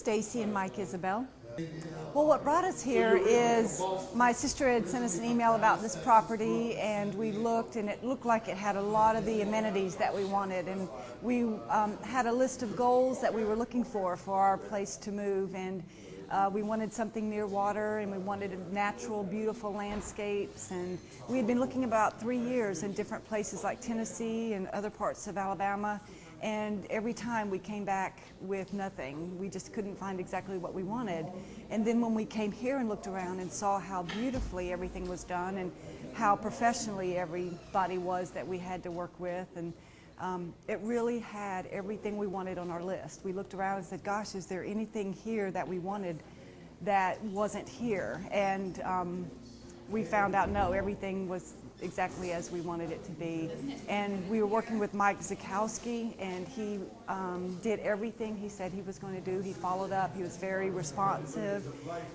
Stacy and Mike Isabel. Well, what brought us here is my sister had sent us an email about this property, and we looked, and it looked like it had a lot of the amenities that we wanted, and we had a list of goals that we were looking for our place to move, and we wanted something near water, and we wanted natural, beautiful landscapes, and we had been looking about 3 years in different places like Tennessee and other parts of Alabama, and every time we came back with nothing. We just couldn't find exactly what we wanted. And then when we came here and looked around and saw how beautifully everything was done and how professionally everybody was that we had to work with, and it really had everything we wanted on our list. We looked around and said, gosh, is there anything here that we wanted that wasn't here? And we found out, no, everything was exactly as we wanted it to be. And we were working with Mike Zakowski, and he did everything he said he was going to do. He followed up. He was very responsive,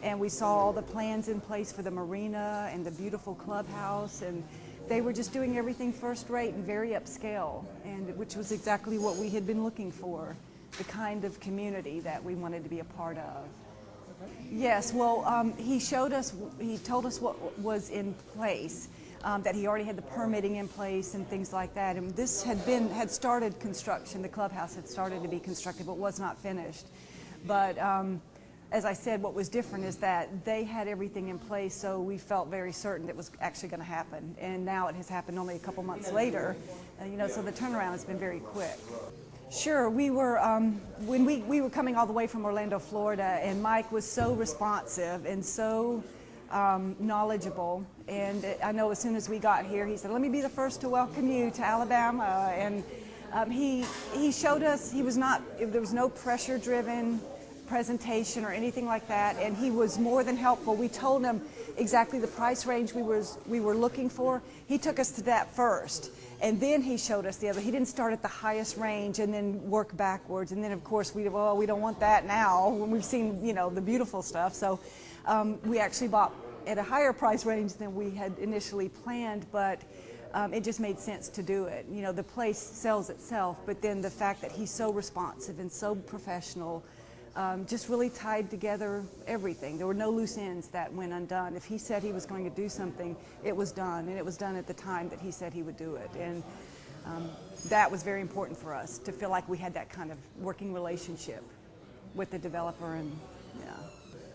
and we saw all the plans in place for the marina and the beautiful clubhouse, and they were just doing everything first rate and very upscale, and which was exactly what we had been looking for, the kind of community that we wanted to be a part of. Yes, well, he told us what was in place. That he already had the permitting in place and things like that, and this had started construction. The clubhouse had started to be constructed, but was not finished. But as I said, what was different is that they had everything in place, so we felt very certain it was actually going to happen. And now it has happened only a couple months later, so the turnaround has been very quick. Sure, we were when we were coming all the way from Orlando, Florida, and Mike was so responsive and so knowledgeable, and I know as soon as we got here, he said, let me be the first to welcome you to Alabama, and he showed us there was no pressure-driven presentation or anything like that, and he was more than helpful. We told him exactly the price range we were looking for. He took us to that first, and then he showed us the other. He didn't start at the highest range and then work backwards, and then of course we don't want that now when we've seen the beautiful stuff. So we actually bought at a higher price range than we had initially planned, but it just made sense to do it. The place sells itself, but then the fact that he's so responsive and so professional just really tied together everything. There were no loose ends that went undone. If he said he was going to do something, it was done, and it was done at the time that he said he would do it. And that was very important for us, to feel like we had that kind of working relationship with the developer. And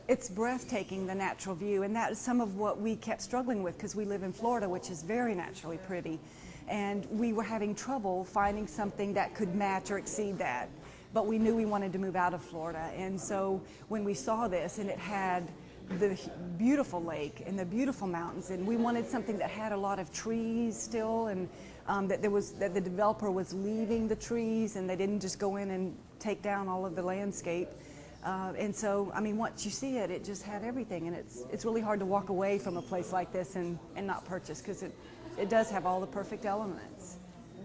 it's breathtaking, the natural view, and that is some of what we kept struggling with, because we live in Florida, which is very naturally pretty, and we were having trouble finding something that could match or exceed that. But we knew we wanted to move out of Florida, and so when we saw this, and it had the beautiful lake and the beautiful mountains, and we wanted something that had a lot of trees still, and that the developer was leaving the trees, and they didn't just go in and take down all of the landscape. And so, once you see it, it just had everything, and it's really hard to walk away from a place like this and not purchase, because it does have all the perfect elements.